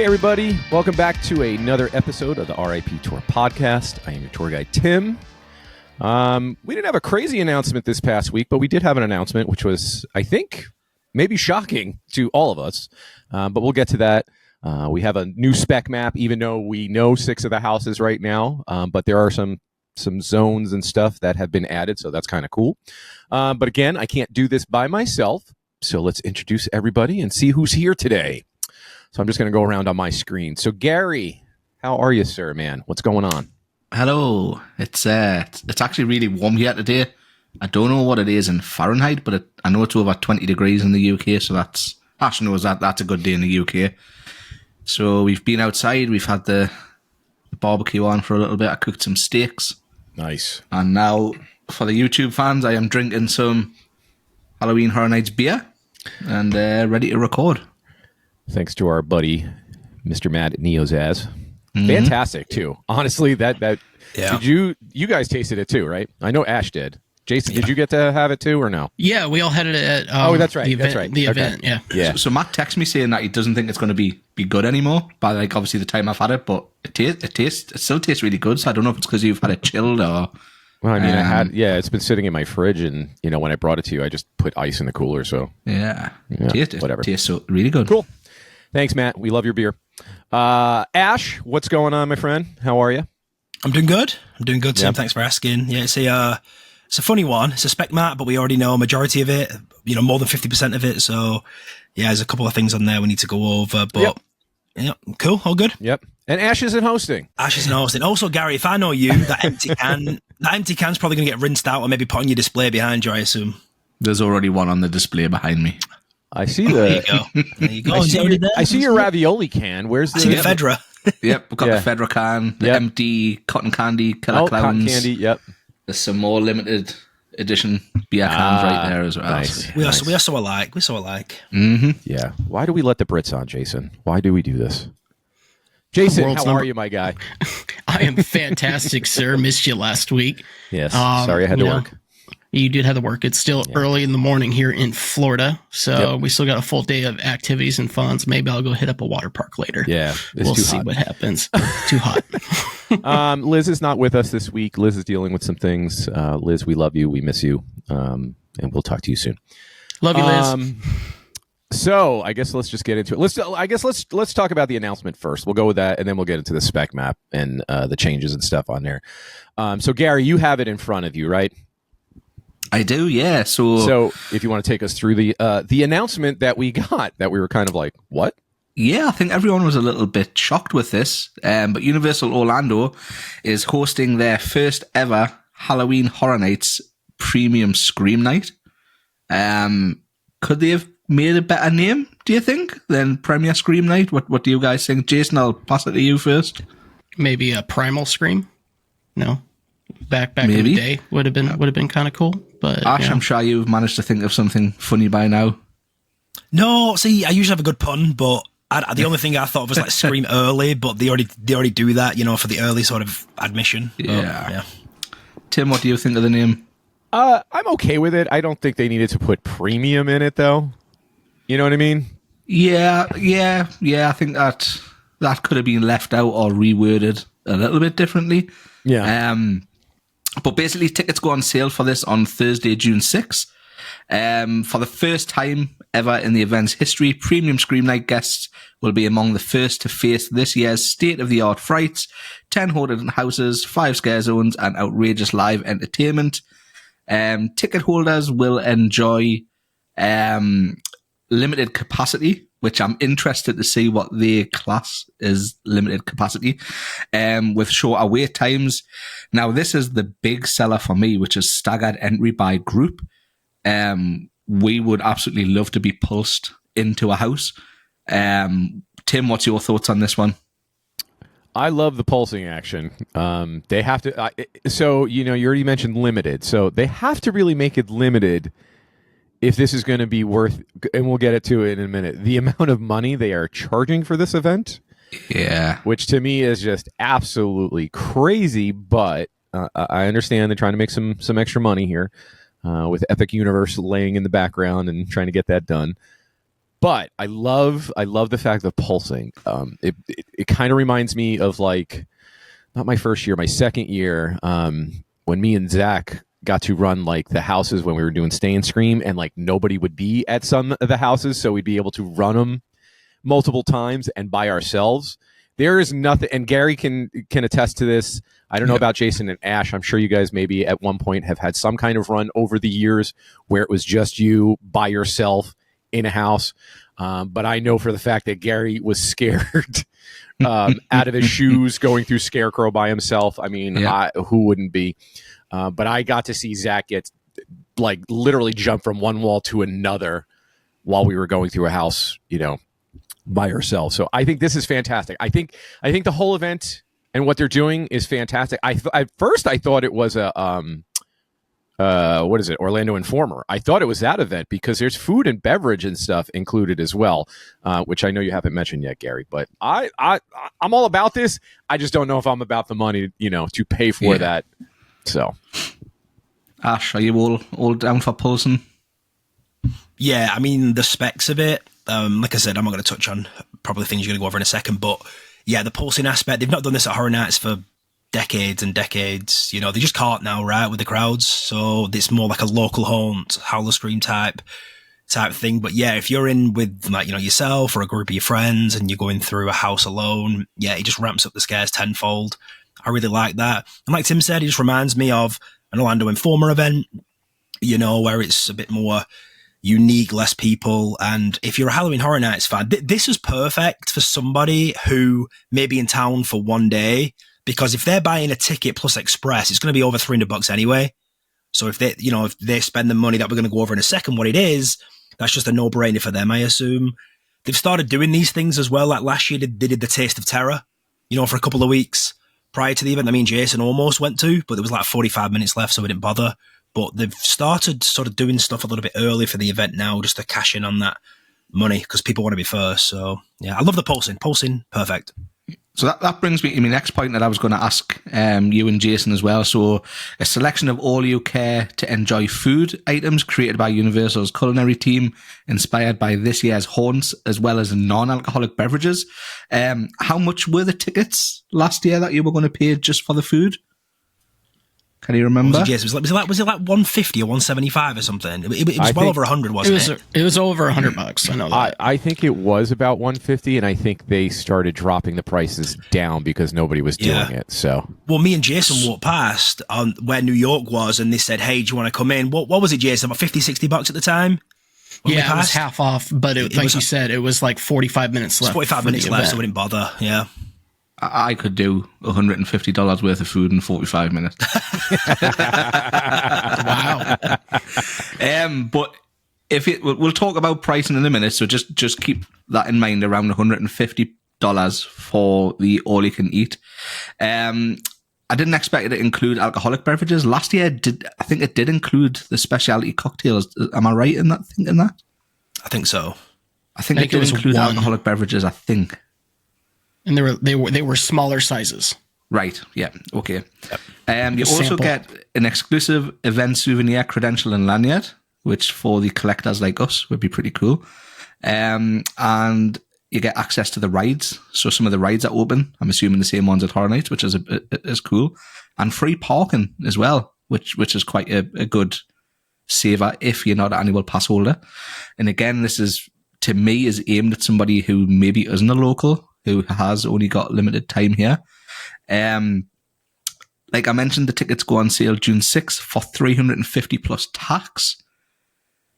everybody. Welcome back to another episode of the RIP Tour podcast. I am your tour guide, Tim. We didn't have a crazy announcement this past week, but we did have an announcement, which was, I think, maybe shocking to all of us. But we'll get to that. We have a new spec map, even though we know 6 of the houses right now. But there are some zones and stuff that have been added, so that's kind of cool. But again, I can't do this by myself. So let's introduce everybody and see who's here today. So I'm just going to go around on my screen. So Gary, how are you, sir, man? What's going on? Hello. It's actually really warm here today. I don't know what it is in Fahrenheit, but I know it's over 20 degrees in the UK, so that's a good day in the UK. So we've been outside, we've had the barbecue on for a little bit. I cooked some steaks. Nice. And now, for the YouTube fans, I am drinking some Halloween Horror Nights beer and ready to record. Thanks to our buddy, Mr. Matt at Neozaz. Fantastic, too. Honestly, that yeah. Did you guys tasted it too, right? I know Ash did. Jason, did you get to have it too, or no? Yeah, we all had it at that's right. The event, that's right. The okay. event, yeah. So Matt texted me saying that he doesn't think it's going to be good anymore by obviously the time I've had it, but it still tastes really good. So I don't know if it's because you've had it chilled or. Well, I mean, it's been sitting in my fridge, and when I brought it to you, I just put ice in the cooler. So whatever. Tastes so really good. Cool. Thanks, Matt. We love your beer. Ash, what's going on, my friend? How are you? I'm doing good. Tim. Yep. Thanks for asking. Yeah, it's a funny one. It's a spec map, but we already know a majority of it. More than 50% of it. So yeah, there's a couple of things on there we need to go over. But yeah, cool, all good. Yep. And Ash isn't hosting. Also, Gary, if I know you, that empty can's probably going to get rinsed out and maybe put on your display behind you, I assume. There's already one on the display behind me. I see there you go. I see your ravioli can. Where's the? I see the Fedra. Yep, we've got the Fedra can, the empty cotton candy, Killer Clowns. Cotton candy, yep. There's some more limited edition beer cans right there as well. Nice. We are so alike. We're so alike. Mm-hmm. Yeah. Why do we let the Brits on, Jason? Why do we do this? Jason, how are you, my guy? I am fantastic, sir. Missed you last week. Yes. Sorry I had to work. You did have to work. It's still early in the morning here in Florida, so we still got a full day of activities and fun. So maybe I'll go hit up a water park later. Yeah. We'll see what happens. Too hot. Liz is not with us this week. Liz is dealing with some things. Liz, we love you. We miss you. And we'll talk to you soon. Love you, Liz. So I guess let's just get into it. Let's talk about the announcement first. We'll go with that, and then we'll get into the spec map and the changes and stuff on there. So Gary, you have it in front of you, right? I do, yeah. So if you want to take us through the announcement that we got, that we were kind of like, what? Yeah, I think everyone was a little bit shocked with this. But Universal Orlando is hosting their first ever Halloween Horror Nights premium Scream Night. Could they have made a better name, do you think, than Premier Scream Night? What do you guys think? Jason, I'll pass it to you first. Maybe a Primal Scream? No. Back in the day would have been kind of cool. But Ash, I'm sure you've managed to think of something funny by now. No, see, I usually have a good pun, but the only thing I thought of was like Scream Early, but they already do that, for the early sort of admission. Yeah. Tim, what do you think of the name? I'm okay with it. I don't think they needed to put premium in it, though. You know what I mean? Yeah. I think that could have been left out or reworded a little bit differently. Yeah. But basically, tickets go on sale for this on Thursday, June 6th. For the first time ever in the event's history, Premium Scream Night guests will be among the first to face this year's state-of-the-art frights, 10 haunted houses, 5 scare zones, and outrageous live entertainment. Ticket holders will enjoy limited capacity, which I'm interested to see what the class is limited capacity, with shorter wait times. Now, this is the big seller for me, which is staggered entry by group. We would absolutely love to be pulsed into a house. Tim, what's your thoughts on this one? I love the pulsing action. They have to. So you already mentioned limited. So they have to really make it limited if this is going to be worth. And we'll get to it in a minute. The amount of money they are charging for this event, which to me is just absolutely crazy. But I understand they're trying to make some extra money here with Epic Universe laying in the background and trying to get that done. But I love the fact of pulsing. It kind of reminds me of like, not my first year, my second year, when me and Zach got to run like the houses when we were doing Stay and Scream, and like nobody would be at some of the houses, so we'd be able to run them multiple times and by ourselves. There is nothing, and Gary can attest to this. I don't know about Jason and Ash. I'm sure you guys maybe at one point have had some kind of run over the years where it was just you by yourself in a house. But I know for the fact that Gary was scared out of his shoes going through Scarecrow by himself. I mean, who wouldn't be? But I got to see Zach get like literally jump from one wall to another while we were going through a house, by herself. So I think this is fantastic. I think the whole event and what they're doing is fantastic. At first I thought it was a what is it, Orlando Informer. I thought it was that event because there's food and beverage and stuff included as well, which I know you haven't mentioned yet, Gary. But I'm all about this. I just don't know if I'm about the money, to pay for that. So, Ash, are you all down for pulsing? Yeah, I mean, the specs of it, like I said, I'm not going to touch on probably things you're going to go over in a second, but yeah, the pulsing aspect, they've not done this at Horror Nights for decades and decades. They just can't now, right, with the crowds. So it's more like a local haunt, Howler Scream type thing. But yeah, if you're in with like, yourself or a group of your friends and you're going through a house alone, yeah, it just ramps up the scares tenfold. I really like that. And like Tim said, it just reminds me of an Orlando Informer event, where it's a bit more unique, less people. And if you're a Halloween Horror Nights fan, this is perfect for somebody who may be in town for one day, because if they're buying a ticket plus express, it's going to be over $300 anyway. So if they spend the money that we're going to go over in a second what it is, that's just a no-brainer for them, I assume. They've started doing these things as well. Like last year, they did the Taste of Terror, for a couple of weeks prior to the event. I mean, Jason almost went to, but there was like 45 minutes left, so we didn't bother. But they've started sort of doing stuff a little bit early for the event now, just to cash in on that money because people want to be first. So yeah, I love the pulsing. Pulsing, perfect. So that brings me to my next point that I was going to ask you and Jason as well. So a selection of all you care to enjoy food items created by Universal's culinary team, inspired by this year's haunts, as well as non-alcoholic beverages. How much were the tickets last year that you were going to pay just for the food? Can you remember? Was it like 150 or 175 or something? It was well over 100, wasn't it? It was over $100. I know that. I think it was about 150, and I think they started dropping the prices down because nobody was doing it. So, well, me and Jason walked past on where New York was, and they said, "Hey, do you want to come in?" What was it, Jason? About $50-$60 at the time. Yeah, it was half off, but like you said, it was like 45 minutes left. 45 minutes left, so we didn't bother. Yeah. I could do $150 worth of food in 45 minutes. Wow. But we'll talk about pricing in a minute, so just keep that in mind, around $150 for the all you can eat. I didn't expect it to include alcoholic beverages. Last year, I think it did include the specialty cocktails. Am I right in thinking that? I think so. I think it did include alcoholic beverages, I think. And they were smaller sizes. Right. Yeah. Okay. Yep. You also get an exclusive event souvenir credential and lanyard, which for the collectors like us would be pretty cool. And you get access to the rides. So some of the rides are open. I'm assuming the same ones at Horror Nights, which is cool, and free parking as well, which is quite a good saver if you're not an annual pass holder. And again, this is to me is aimed at somebody who maybe isn't a local, who has only got limited time here. Like I mentioned, the tickets go on sale June 6th for $350 plus tax.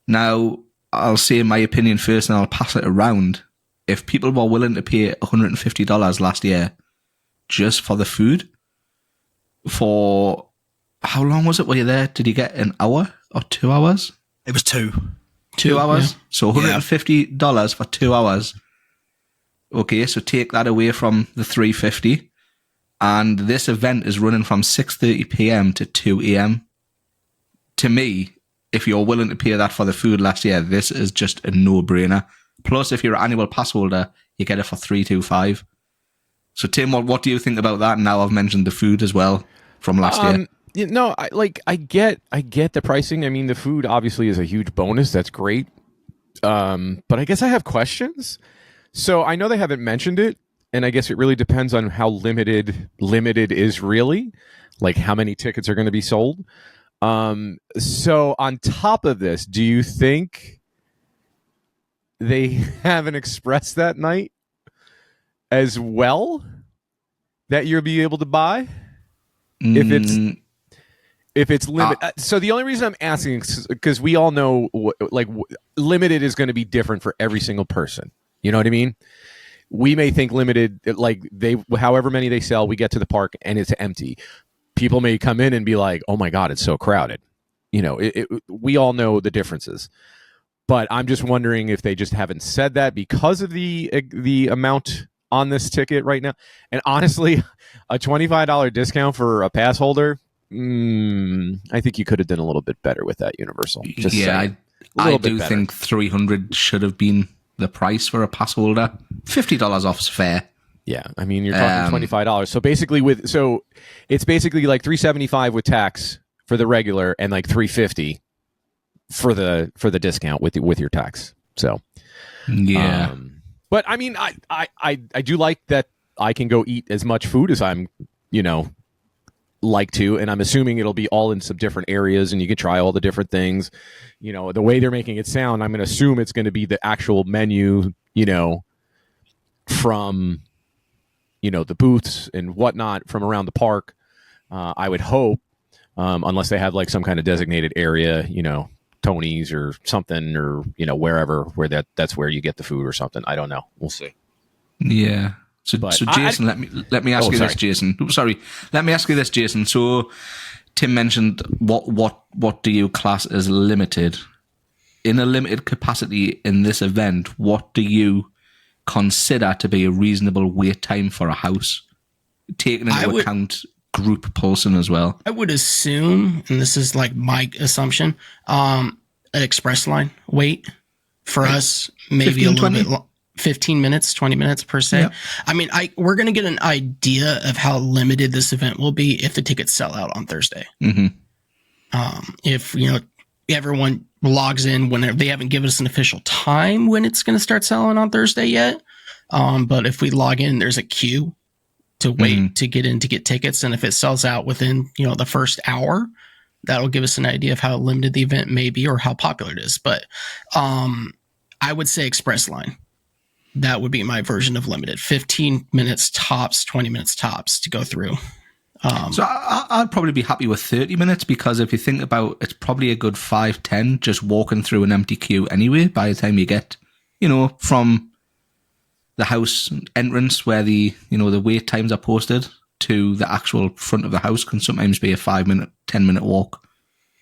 Now, I'll say my opinion first and I'll pass it around. If people were willing to pay $150 last year just for the food, for how long was it? Were you there? Did you get an hour or 2 hours? It was 2. 2 hours? Yeah. So $150 for 2 hours. Okay, so take that away from the $350, and this event is running from 6:30 p.m. to 2 a.m. To me, if you're willing to pay that for the food last year, this is just a no-brainer. Plus, if you're an annual pass holder, you get it for $325. So, Tim, what do you think about that? Now I've mentioned the food as well from last year. No, I get the pricing. I mean, the food obviously is a huge bonus. That's great. But I guess I have questions. So I know they haven't mentioned it, and I guess it really depends on how limited is really, like how many tickets are going to be sold. So on top of this, do you think they have an express that night as well that you'll be able to buy? If it's limited. So the only reason I'm asking is because we all know limited is going to be different for every single person. You know what I mean? We may think limited, like however many they sell, we get to the park and it's empty. People may come in and be like, "Oh my God, it's so crowded." You know, we all know the differences. But I'm just wondering if they just haven't said that because of the amount on this ticket right now. And honestly, a $25 discount for a pass holder, I think you could have done a little bit better with that, Universal. Just I do think 300 should have been the price for a pass holder. $50 off is fair. Yeah, I mean you're talking $25. So basically it's basically like $375 with tax for the regular and like $350 for the discount with your tax. So yeah. But I mean I do like that I can go eat as much food as I'm, like to, and I'm assuming it'll be all in some different areas and you can try all the different things. The way they're making it sound, I'm going to assume it's going to be the actual menu, from, the booths and whatnot from around the park. I would hope, unless they have like some kind of designated area, Tony's or something, or, wherever where that's where you get the food or something. I don't know. We'll see. Yeah. So Jason, let me ask you this, Jason. Sorry, let me ask you this, Jason. So Tim mentioned what do you class as limited? In a limited capacity in this event, what do you consider to be a reasonable wait time for a house, taking into account group pulsing as well? I would assume, and this is like my assumption, an express line wait for us, maybe 15, a little 20? Bit 15 minutes, 20 minutes per se. Yeah. I mean, we're going to get an idea of how limited this event will be if the tickets sell out on Thursday. Mm-hmm. If, everyone logs in whenever, they haven't given us an official time when it's going to start selling on Thursday yet. But if we log in, there's a queue to wait to get in to get tickets. And if it sells out within, the first hour, that'll give us an idea of how limited the event may be or how popular it is. But I would say express line. That would be my version of limited. 15 minutes tops, 20 minutes tops to go through. So I'd probably be happy with 30 minutes because if you think about it's probably a good 5-10 just walking through an empty queue anyway by the time you get, from the house entrance where the wait times are posted to the actual front of the house can sometimes be a 5-minute, 10-minute walk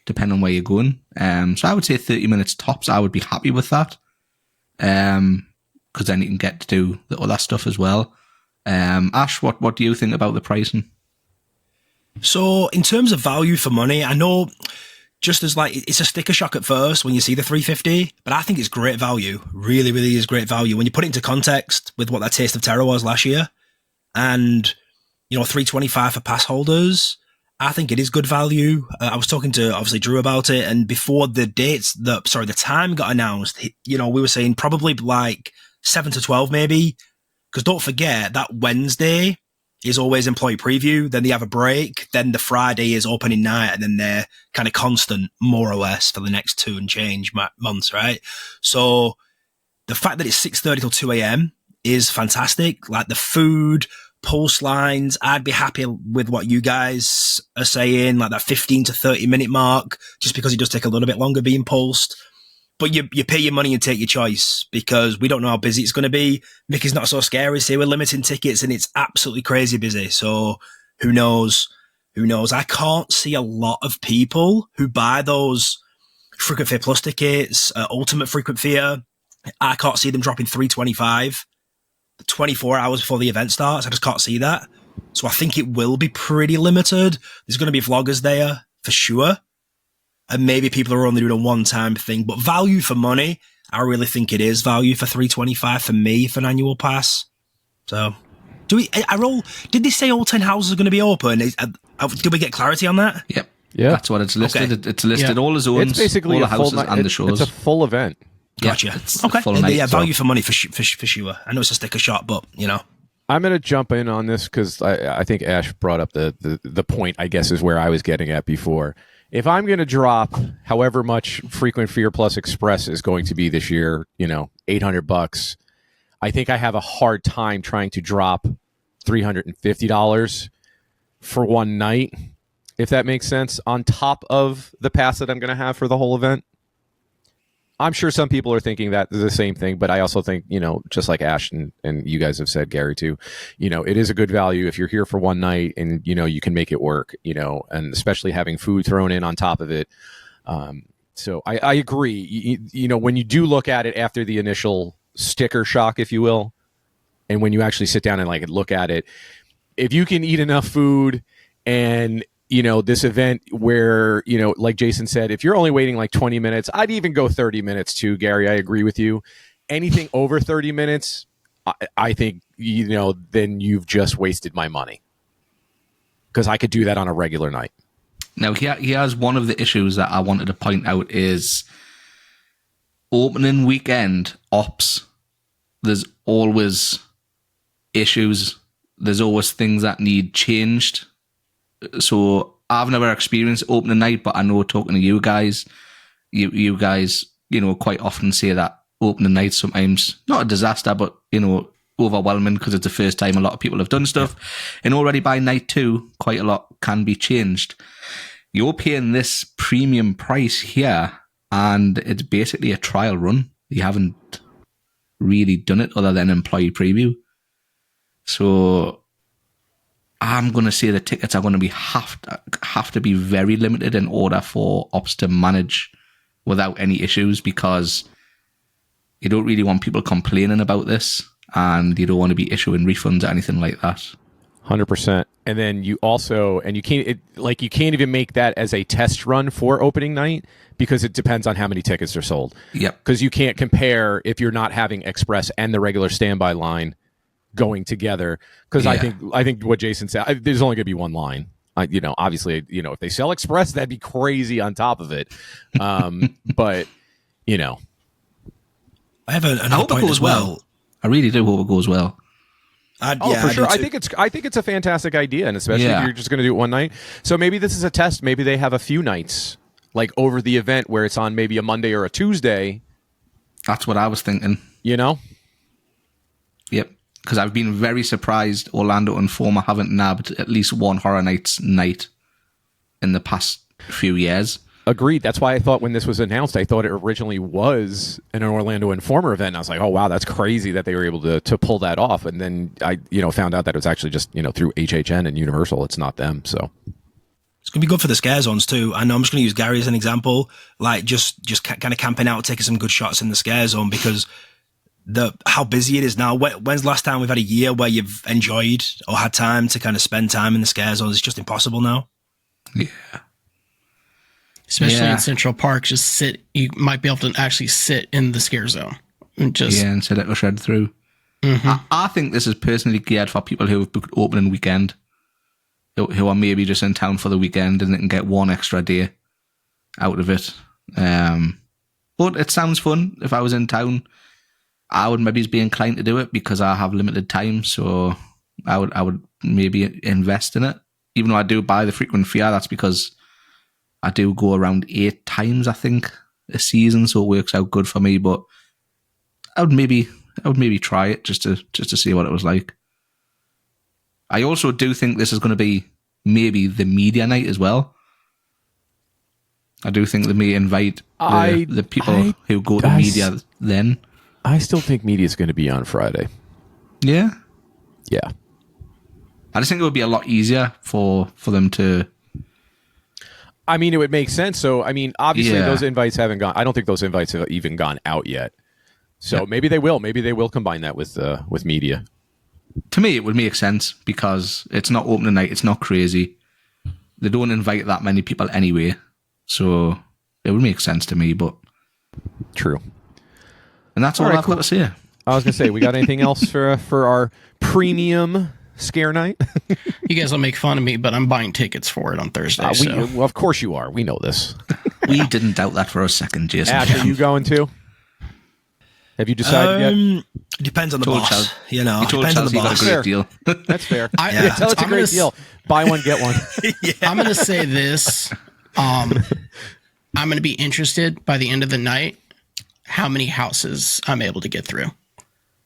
depending on where you're going. So I would say 30 minutes tops. I would be happy with that. Because then you can get to do the other stuff as well. Ash, what do you think about the pricing? So in terms of value for money, I know just as it's a sticker shock at first when you see the $350, but I think it's great value. Really, really is great value. When you put it into context with what that Taste of Terror was last year and, $325 for pass holders, I think it is good value. I was talking to obviously Drew about it, and before the the time got announced, we were saying probably like 7 to 12 maybe, because don't forget that Wednesday is always employee preview, then they have a break, then the Friday is opening night, and then they're kind of constant more or less for the next 2 and change months, right? So the fact that it's 6:30 till 2 a.m. is fantastic. Like the food, pulse lines, I'd be happy with what you guys are saying, like that 15 to 30 minute mark, just because it does take a little bit longer being pulsed. But you pay your money and take your choice because we don't know how busy it's going to be. Mickey's Not So Scary say we're limiting tickets and it's absolutely crazy busy. So who knows? I can't see a lot of people who buy those Frequent Fear Plus tickets, Ultimate Frequent Fear. I can't see them dropping $325 24 hours before the event starts. I just can't see that. So I think it will be pretty limited. There's going to be vloggers there for sure. And maybe people are only doing a one-time thing, but value for money, I really think it is value for $325 for me for an annual pass. So, did they say all 10 houses are going to be open? Did we get clarity on that? Yep. Yeah. That's what it's listed. Okay. It's listed all the zones, it's basically all the houses and the shows. It's a full event. Gotcha. It's Okay. full night, Yeah, so- value for money for sure. I know it's a sticker shot, but I'm going to jump in on this because I think Ash brought up the point, I guess, is where I was getting at before. If I'm going to drop however much Frequent Fear Plus Express is going to be this year, $800, I think I have a hard time trying to drop $350 for one night, if that makes sense, on top of the pass that I'm going to have for the whole event. I'm sure some people are thinking that the same thing, but I also think, just like Ash and you guys have said, Gary, too, it is a good value if you're here for one night and, you can make it work, and especially having food thrown in on top of it. So I agree. When you do look at it after the initial sticker shock, if you will, and when you actually sit down and look at it, if you can eat enough food and this event where, like Jason said, if you're only waiting 20 minutes, I'd even go 30 minutes too, Gary. I agree with you. Anything over 30 minutes, I think, then you've just wasted my money. Because I could do that on a regular night. Now, here's one of the issues that I wanted to point out is opening weekend ops. There's always issues. There's always things that need changed. So I've never experienced opening night, but I know talking to you guys, you guys, quite often say that opening night sometimes not a disaster, but overwhelming because it's the first time a lot of people have done stuff, and already by night 2, quite a lot can be changed. You're paying this premium price here, and it's basically a trial run. You haven't really done it other than employee preview, so I'm going to say the tickets are going to have to be very limited in order for ops to manage without any issues, because you don't really want people complaining about this, and you don't want to be issuing refunds or anything like that. 100%. And then you also, and you can't even make that as a test run for opening night because it depends on how many tickets are sold. Yep. Because you can't compare if you're not having express and the regular standby line going together, because I think what Jason said, there's only going to be one line. Obviously, if they sell express, that'd be crazy on top of it. But I have another point as well. I really do hope it goes well. For sure. I think it's a fantastic idea, and especially if you're just going to do it one night. So maybe this is a test. Maybe they have a few nights over the event where it's on maybe a Monday or a Tuesday. That's what I was thinking. Yep. Because I've been very surprised Orlando and Former haven't nabbed at least one Horror Nights night in the past few years. Agreed. That's why I thought when this was announced, I thought it originally was an Orlando Informer event. And I was like, oh, wow, that's crazy that they were able to pull that off. And then I found out that it was actually just through HHN and Universal. It's not them. So it's going to be good for the scare zones too. I know I'm just going to use Gary as an example, just kind of camping out, taking some good shots in the scare zone, because how busy it is now. When's the last time we've had a year where you've enjoyed or had time to kind of spend time in the scare zones? It's just impossible now. Yeah. Especially in Central Park, you might be able to actually sit in the scare zone. And so let it shred through. Mm-hmm. I think this is personally geared for people who have booked opening weekend, who are maybe just in town for the weekend and they can get one extra day out of it. But it sounds fun. If I was in town, I would maybe be inclined to do it because I have limited time, so I would maybe invest in it. Even though I do buy the Frequent Fear, that's because I do go around 8 times, I think, a season, so it works out good for me. But I would maybe try it just to see what it was like. I also do think this is going to be maybe the media night as well. I do think they may invite the people who go to media then. I still think media is going to be on Friday. Yeah? Yeah. I just think it would be a lot easier for them to... I mean, it would make sense. So, I mean, obviously those invites haven't gone... I don't think those invites have even gone out yet. So maybe they will. Maybe they will combine that with media. To me, it would make sense because it's not opening night. It's not crazy. They don't invite that many people anyway. So it would make sense to me, but... True. And that's all I've got to say. I was going to say, we got anything else for our premium scare night? You guys will make fun of me, but I'm buying tickets for it on Thursday. Well, of course you are. We know this. We didn't doubt that for a second, Jason. Ash, are you going too? Have you decided yet? It depends on the Told boss. Chelsea. You know, You told depends on the Chelsea got boss. a great deal. That's fair. Yeah. Tell it's a I'm great gonna deal. Buy one, get one. I'm going to say this. I'm going to be interested by the end of the night how many houses I'm able to get through.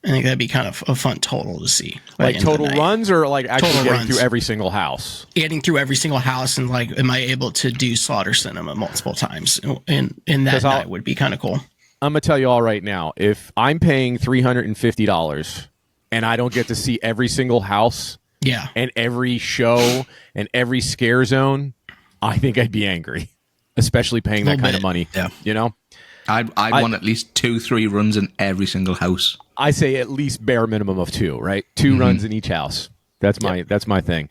I think that'd be kind of a fun total to see. Like total runs or like actually Total getting runs. through every single house? Getting through every single house and like, am I able to do Slaughter Cinema multiple times? In that night would be kind of cool. I'm going to tell you all right now, if I'm paying $350 and I don't get to see every single house Yeah. and every show and every scare zone, I think I'd be angry, especially paying that kind of money. Yeah. You know? I'd want at least 2-3 runs in every single house. I say at least bare minimum of 2, right? 2 runs in each house. That's my thing.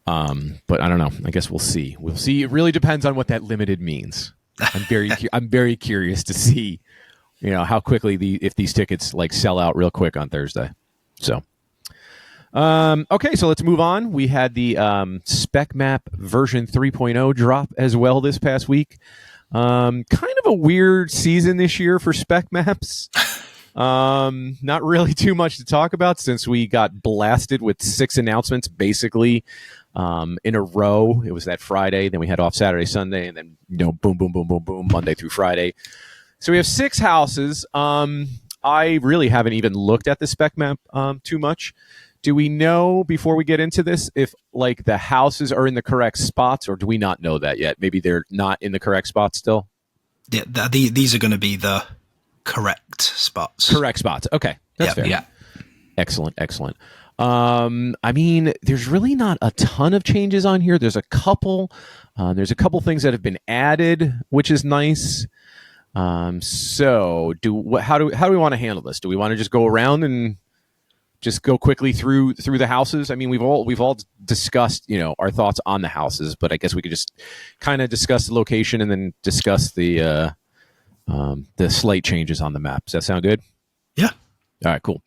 But I don't know. I guess we'll see. We'll see. It really depends on what that limited means. I'm very curious to see, how quickly if these tickets like sell out real quick on Thursday. So, okay, so let's move on. We had the SpecMap version 3.0 drop as well this past week. Kind of a weird season this year for spec maps. Not really too much to talk about since we got blasted with 6 announcements basically in a row. It was that Friday, then we had off Saturday, Sunday, and then boom, boom, boom, boom, boom, Monday through Friday. So we have 6 houses. I really haven't even looked at the spec map too much. Do we know before we get into this if like the houses are in the correct spots, or do we not know that yet? Maybe they're not in the correct spots still. Yeah, these are going to be the correct spots. Correct spots. Okay, that's fair. Yeah. Excellent. I mean, there's really not a ton of changes on here. There's a couple. There's a couple things that have been added, which is nice. So how do we want to handle this? Do we want to just go around and just go quickly through the houses? I mean, we've all discussed, our thoughts on the houses, but I guess we could just kind of discuss the location and then discuss the slight changes on the map. Does that sound good? Yeah. All right, cool.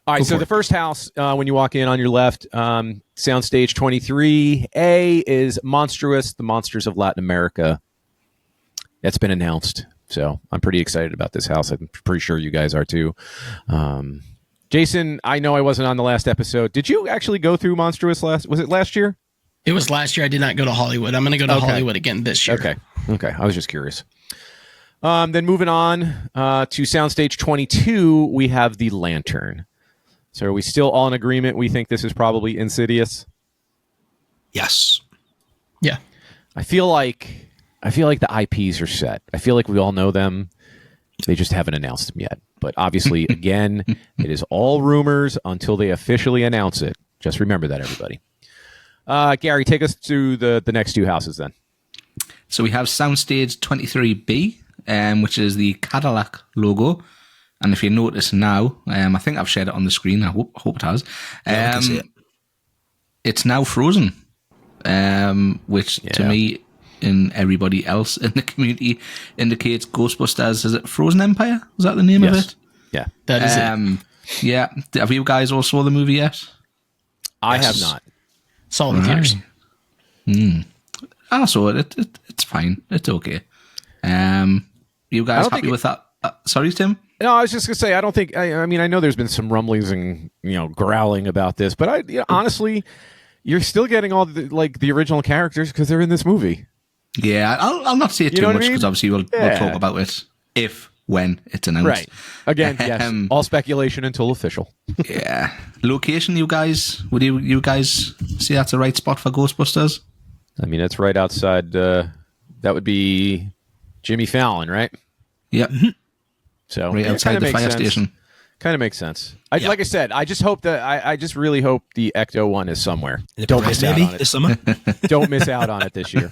All right, so the first house, when you walk in on your left, Soundstage 23A is Monstrous, the Monsters of Latin America. That's been announced, so I'm pretty excited about this house. I'm pretty sure you guys are too. Jason, I know I wasn't on the last episode. Did you actually go through Monstrous was it last year? It was last year. I did not go to Hollywood. I'm going to go to Hollywood again this year. Okay. I was just curious. Then moving on to Soundstage 22, we have the Lantern. So are we still all in agreement? We think this is probably Insidious? Yes. Yeah. I feel like the IPs are set. I feel like we all know them. They just haven't announced them yet. But obviously, again, it is all rumors until they officially announce it. Just remember that, everybody. Gary, take us to the next 2 houses then. So we have Soundstage 23B, which is the Cadillac logo. And if you notice now, I think I've shared it on the screen. I hope it has. Yeah, I can see it. It's now frozen, which to me and everybody else in the community indicates Ghostbusters. Is it Frozen Empire? Is that the name of it? Yeah. That is it. Yeah. Have you guys all saw the movie yet? I have not. Saw it in theaters. I saw it. It's fine. It's okay. You guys happy with that? Sorry, Tim? No, I was just going to say, I don't think, I mean, I know there's been some rumblings and, growling about this, but honestly, you're still getting all the original characters because they're in this movie. Yeah, I'll not say it too much because obviously we'll talk about it when it's announced. Right. Again, yes, all speculation until official. Yeah. Location, you guys, would you guys see that's the right spot for Ghostbusters? I mean, it's right outside, that would be Jimmy Fallon, right? Yep. So right outside the fire station. Kind of makes sense. Like I said, I just hope that I just really hope the Ecto one is somewhere. Don't miss out on it this summer. Don't miss out on it this year.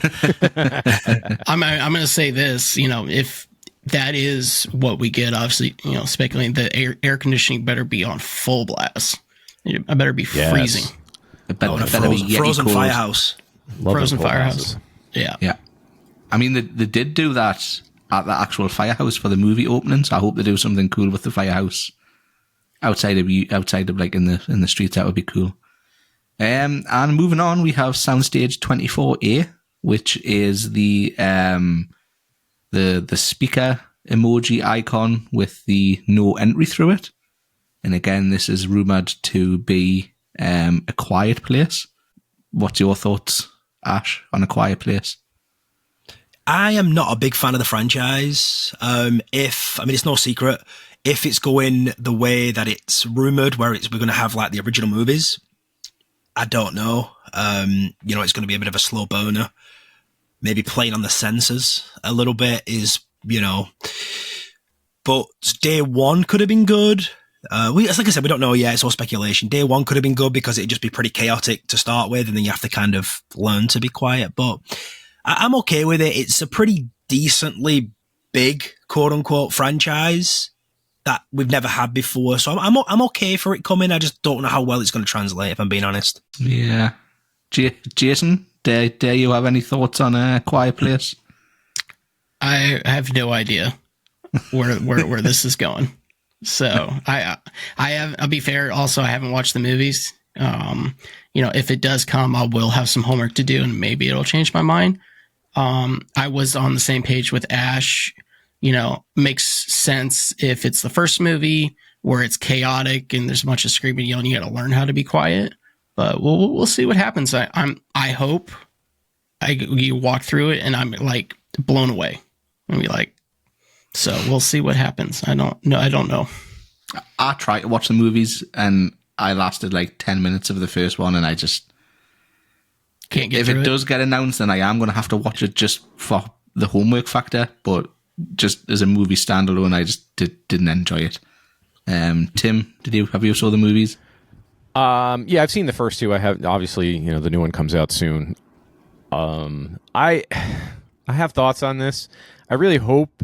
I'm going to say this. If that is what we get, obviously, speculating the air conditioning better be on full blast. I better be freezing. It better be frozen cold. firehouse. Frozen firehouse. Yeah. Yeah. I mean, they did do that at the actual firehouse for the movie opening, so I hope they do something cool with the firehouse. Outside of like in the streets, that would be cool. And moving on, we have Soundstage 24A, which is the speaker emoji icon with the no entry through it. And again, this is rumored to be a quiet place. What's your thoughts, Ash, on A Quiet Place? I am not a big fan of the franchise. It's no secret, if it's going the way that it's rumored, where we're going to have like the original movies, I don't know. It's going to be a bit of a slow burner. Maybe playing on the sensors a little bit is, but day one could have been good. Like I said, we don't know yet. It's all speculation. Day one could have been good because it'd just be pretty chaotic to start with, and then you have to kind of learn to be quiet. But I'm okay with it. It's a pretty decently big, quote unquote, franchise that we've never had before. So I'm okay for it coming. I just don't know how well it's going to translate, if I'm being honest. Yeah. Jason, dare you have any thoughts on A Quiet Place? I have no idea where this is going. So I'll be fair. Also, I haven't watched the movies. If it does come, I will have some homework to do, and maybe it'll change my mind. I was on the same page with Ash. Makes sense if it's the first movie where it's chaotic and there's a bunch of screaming, yelling. You got to learn how to be quiet, but we'll see what happens. I hope you walk through it and I'm like blown away. And be like, so we'll see what happens. I don't know. I tried to watch the movies and I lasted like 10 minutes of the first one, and I just can't get if through it does get announced, then I am going to have to watch it just for the homework factor. But just as a movie standalone, I just didn't enjoy it. Tim, have you saw the movies? Yeah, I've seen the first two. I have, obviously, the new one comes out soon. I have thoughts on this. I really hope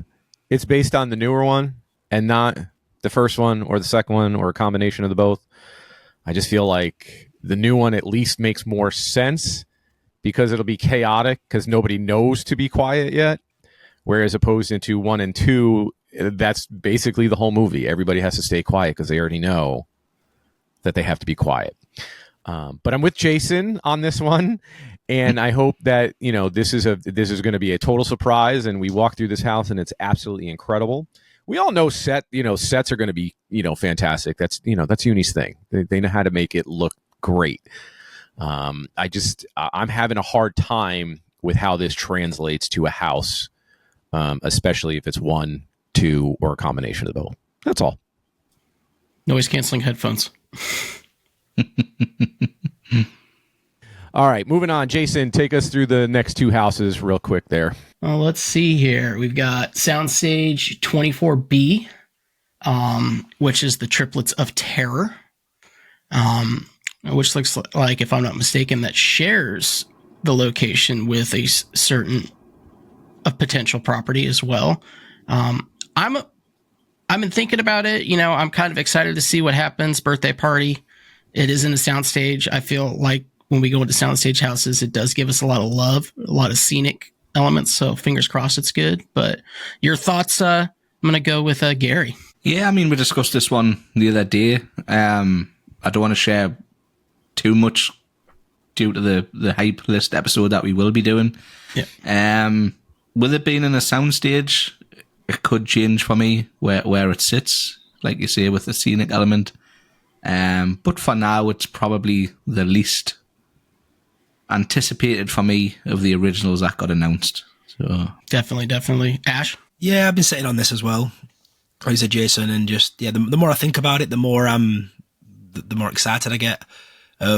it's based on the newer one and not the first one or the second one or a combination of the both. I just feel like the new one at least makes more sense because it'll be chaotic because nobody knows to be quiet yet. Whereas opposed into 1 and 2, that's basically the whole movie. Everybody has to stay quiet because they already know that they have to be quiet. But I'm with Jason on this one, and I hope that this is going to be a total surprise, and we walk through this house and it's absolutely incredible. We all know sets are going to be fantastic. That's that's Uni's thing. They know how to make it look great. I'm having a hard time with how this translates to a house, especially if it's 1, 2, or a combination of both. That's all. Noise canceling headphones. All right, moving on. Jason, take us through the next 2 houses real quick there. Well, let's see here. We've got Soundstage 24B, which is the Triplets of Terror, which looks like, if I'm not mistaken, that shares the location with a certain potential property as well. I've been thinking about it. I'm kind of excited to see what happens. Birthday party. It is in a soundstage. I feel like when we go into soundstage houses, it does give us a lot of love, a lot of scenic elements. So fingers crossed it's good. But your thoughts? I'm going to go with Gary. Yeah, we discussed this one the other day. I don't want to share too much due to the hype list episode that we will be doing. Yeah. With it being in a soundstage, it could change for me where it sits, like you say, with the scenic element. But for now, it's probably the least anticipated for me of the originals that got announced. So Definitely. Ash? Yeah, I've been sitting on this as well. Like you said, Jason, and just, the more I think about it, the more the more excited I get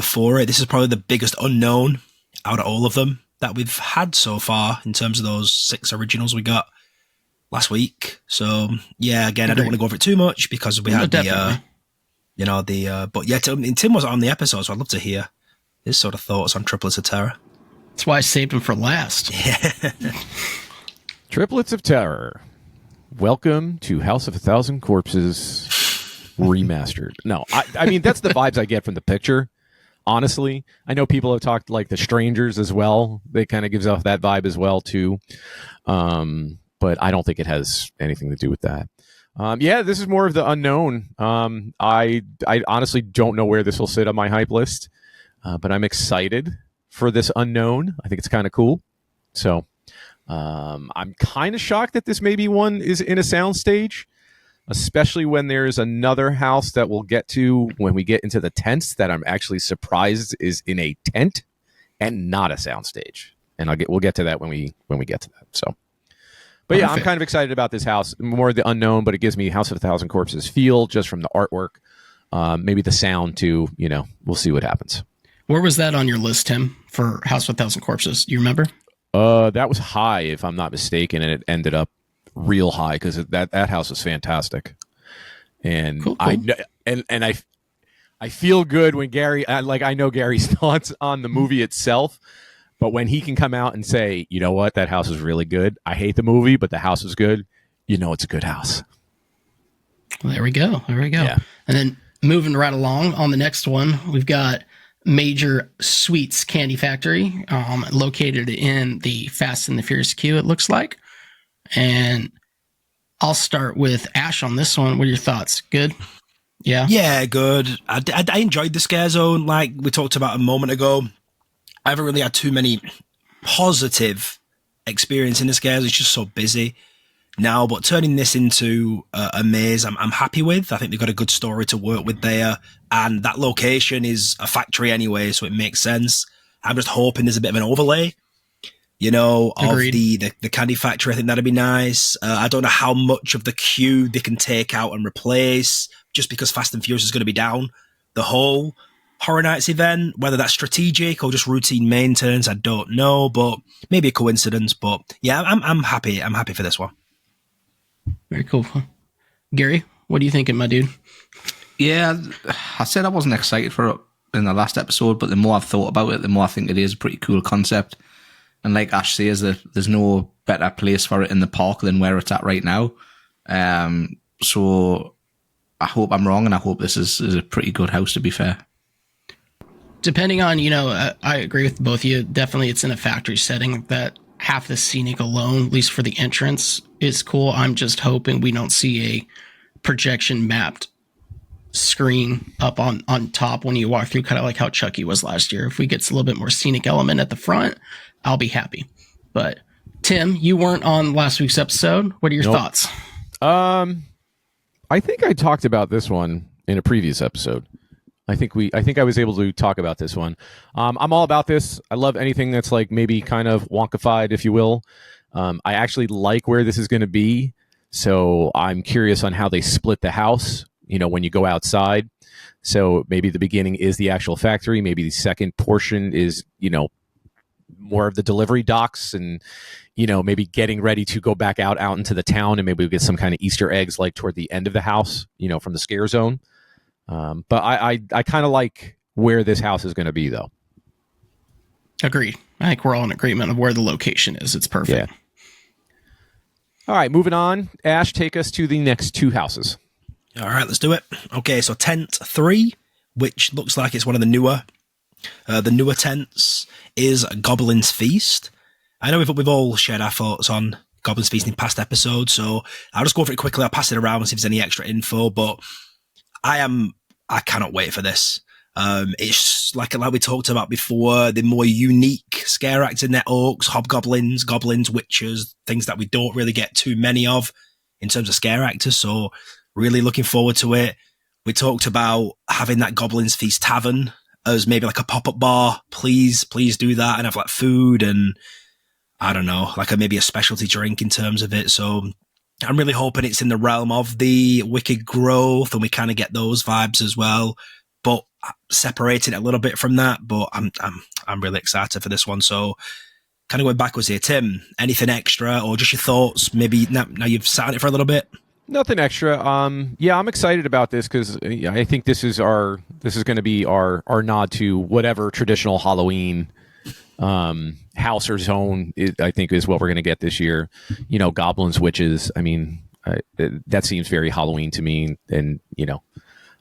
for it. This is probably the biggest unknown out of all of them that we've had so far in terms of those 6 originals we got last week. So, yeah, again, I don't want to go over it too much because we had but yeah, Tim was on the episode, so I'd love to hear his sort of thoughts on Triplets of Terror. That's why I saved him for last. Yeah. Triplets of Terror. Welcome to House of 1,000 Corpses remastered. No, I mean, that's the vibes I get from the picture. Honestly, I know people have talked like The Strangers as well. They kind of gives off that vibe as well too. But I don't think it has anything to do with that. Yeah, this is more of the unknown. I honestly don't know where this will sit on my hype list, but I'm excited for this unknown. I think it's kind of cool. So I'm kind of shocked that this maybe one is in a soundstage, especially when there's another house that we'll get to when we get into the tents that I'm actually surprised is in a tent and not a soundstage. And we'll get to that when we get to that. So, but yeah, I'm kind of excited about this house. More the unknown, but it gives me House of a Thousand Corpses feel just from the artwork. Maybe the sound too. We'll see what happens. Where was that on your list, Tim, for House of a Thousand Corpses? You remember? That was high, if I'm not mistaken, and it ended up real high because that house was fantastic. And cool. I feel good when Gary, I know Gary's thoughts on the movie itself, but when he can come out and say, you know what, that house is really good. I hate the movie, but the house is good. It's a good house. Well, there we go. Yeah. And then moving right along on the next one, we've got Major Sweets Candy Factory, located in the Fast and the Furious queue, it looks like. And I'll start with Ash on this one. What are your thoughts? Good? Yeah? Yeah, good. I enjoyed the scare zone, like we talked about a moment ago. I haven't really had too many positive experience in the scares. It's just so busy now, but turning this into a maze, I'm happy with. I think they've got a good story to work with there, and that location is a factory anyway, so it makes sense. I'm just hoping there's a bit of an overlay, of the candy factory. I think that'd be nice. I don't know how much of the queue they can take out and replace, just because Fast and Furious is going to be down the whole Horror Nights event. Whether that's strategic or just routine maintenance, I don't know, but maybe a coincidence. But yeah, I'm happy. I'm happy for this one. Very cool. Gary, what are you thinking, my dude? Yeah, I said I wasn't excited for it in the last episode, but the more I've thought about it, the more I think it is a pretty cool concept. And like Ash says, there's no better place for it in the park than where it's at right now. So I hope I'm wrong, and I hope this is a pretty good house, to be fair. Depending on, I agree with both of you. Definitely it's in a factory setting. That half the scenic alone, at least for the entrance, is cool. I'm just hoping we don't see a projection mapped screen up on top when you walk through, kind of like how Chucky was last year. If we get a little bit more scenic element at the front, I'll be happy. But Tim, you weren't on last week's episode. What are your thoughts? I think I talked about this one in a previous episode. I think I was able to talk about this one. I'm all about this. I love anything that's like maybe kind of wonkified, if you will. I actually like where this is going to be. So I'm curious on how they split the house, when you go outside. So maybe the beginning is the actual factory. Maybe the second portion is, more of the delivery docks and, maybe getting ready to go back out into the town, and maybe we'll get some kind of Easter eggs like toward the end of the house, from the scare zone. But I kind of like where this house is going to be, though. Agreed. I think we're all in agreement of where the location is. It's perfect. Yeah. All right, moving on. Ash, take us to the next two houses. All right, let's do it. Okay, so tent 3, which looks like it's one of the newer tents, is Goblin's Feast. I know we've all shared our thoughts on Goblin's Feast in past episodes, so I'll just go for it quickly. I'll pass it around and see if there's any extra info, but I cannot wait for this. It's like we talked about before, the more unique scare acts in there: orcs, hobgoblins, goblins, witches, things that we don't really get too many of in terms of scare actors. So really looking forward to it. We talked about having that Goblin's Feast tavern as maybe like a pop-up bar. Please do that and have like food and I don't know, like maybe a specialty drink in terms of it. So I'm really hoping it's in the realm of the Wicked Growth and we kind of get those vibes as well, but separating it a little bit from that. But I'm really excited for this one. So kind of going backwards here, Tim, anything extra or just your thoughts? Maybe now you've sat on it for a little bit. Nothing extra. Yeah, I'm excited about this because I think this is going to be our nod to whatever traditional Halloween house or zone I think is what we're going to get this year. Goblins, witches. I mean, that seems very Halloween to me. And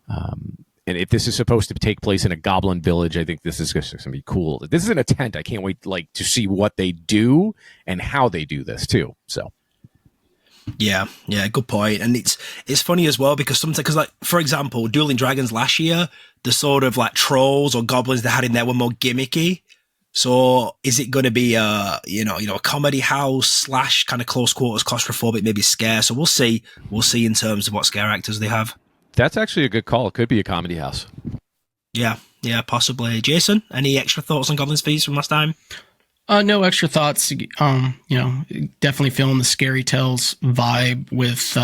and if this is supposed to take place in a goblin village, I think this is going to be cool. This is in a tent. I can't wait to see what they do and how they do this too. So. Yeah, good point. And it's funny as well because sometimes, like, for example, Dueling Dragons last year, the sort of like trolls or goblins they had in there were more gimmicky. So is it going to be a comedy house / kind of close quarters, claustrophobic, maybe scare? So we'll see. We'll see in terms of what scare actors they have. That's actually a good call. It could be a comedy house. Yeah, possibly. Jason, any extra thoughts on Goblin's Feast from last time? No extra thoughts. Definitely feeling the Scary Tales vibe with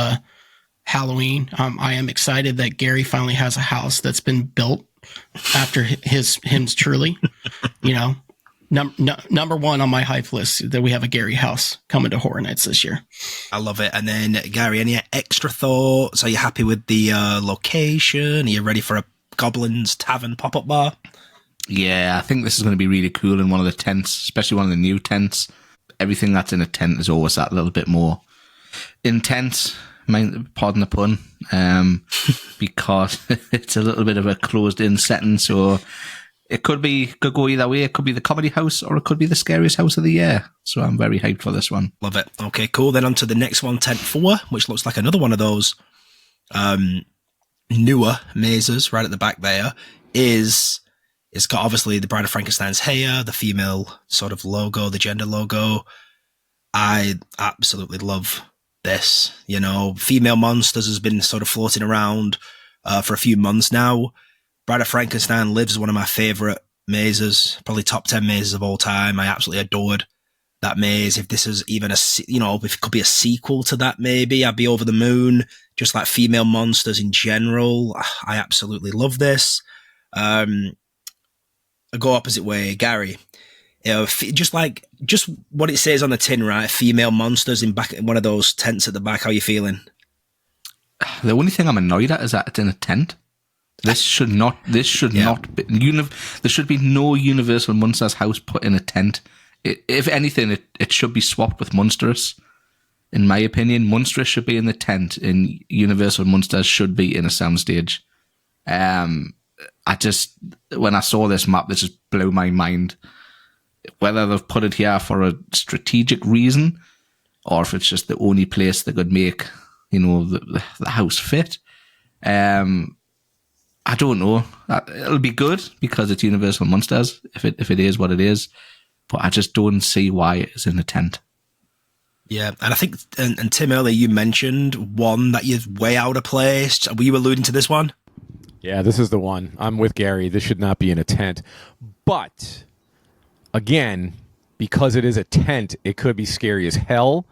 Halloween. I am excited that Gary finally has a house that's been built after him truly. Number one on my hype list that we have a Gary house coming to Horror Nights this year. I love it. And then Gary, any extra thoughts? Are you happy with the location? Are you ready for a Goblins Tavern pop-up bar? Yeah, I think this is going to be really cool in one of the tents, especially one of the new tents. Everything that's in a tent is always that little bit more intense, pardon the pun, because it's a little bit of a closed-in setting, so it could go either way. It could be the comedy house or it could be the scariest house of the year. So I'm very hyped for this one. Love it. Okay, cool. Then on to the next one, Tent 4, which looks like another one of those newer mazes right at the back there. It's got obviously the Bride of Frankenstein's hair, the female sort of logo, the gender logo. I absolutely love this. Female monsters has been sort of floating around for a few months now. Bride of Frankenstein Lives is one of my favorite mazes, probably top 10 mazes of all time. I absolutely adored that maze. If this is even if it could be a sequel to that, maybe I'd be over the moon. Just like female monsters in general, I absolutely love this. I go opposite way, Gary. Just what it says on the tin, right? Female monsters in one of those tents at the back. How are you feeling? The only thing I'm annoyed at is that it's in a tent. This should not be. There should be no Universal Monsters house put in a tent. If anything, it should be swapped with Monstrous. In my opinion, Monstrous should be in the tent, and Universal Monsters should be in a soundstage. When I saw this map, this just blew my mind. Whether they've put it here for a strategic reason, or if it's just the only place they could make, the house fit. I don't know. It'll be good because it's Universal Monsters, if it is what it is. But I just don't see why it is in a tent. Yeah, and I think, and Tim, earlier you mentioned one that you're way out of place. Were you alluding to this one? Yeah, this is the one. I'm with Gary. This should not be in a tent. But, again, because it is a tent, it could be scary as hell.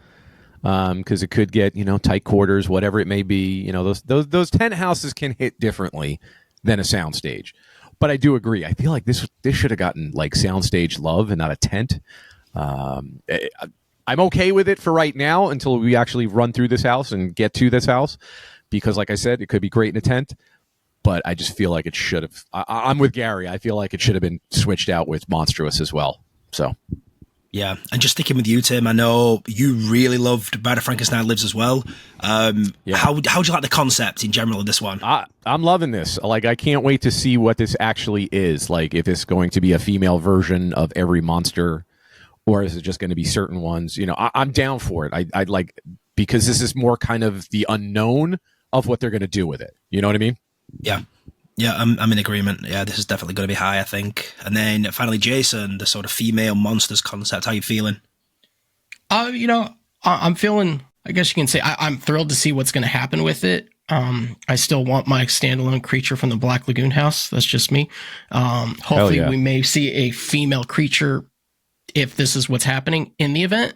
Because it could get, tight quarters, whatever it may be. Those tent houses can hit differently than a soundstage. But I do agree. I feel like this should have gotten like soundstage love and not a tent. I'm okay with it for right now until we actually run through this house and get to this house. Because like I said, it could be great in a tent. But I just feel like it should have. I'm with Gary. I feel like it should have been switched out with Monstrous as well. So. Yeah, and just sticking with you, Tim, I know you really loved Bride of Frankenstein Lives as well. Yeah. How do you like the concept in general of this one? I'm loving this. Like, I can't wait to see what this actually is. Like, if it's going to be a female version of every monster, or is it just going to be certain ones? I'm down for it. I like, because this is more kind of the unknown of what they're going to do with it. You know what I mean? Yeah. Yeah, I'm in agreement. Yeah, this is definitely going to be high, I think. And then finally, Jason, the sort of female monsters concept. How you feeling? I'm feeling, I guess you can say, I'm thrilled to see what's going to happen with it. I still want my standalone creature from the Black Lagoon house. That's just me. Hopefully we may see a female creature if this is what's happening in the event.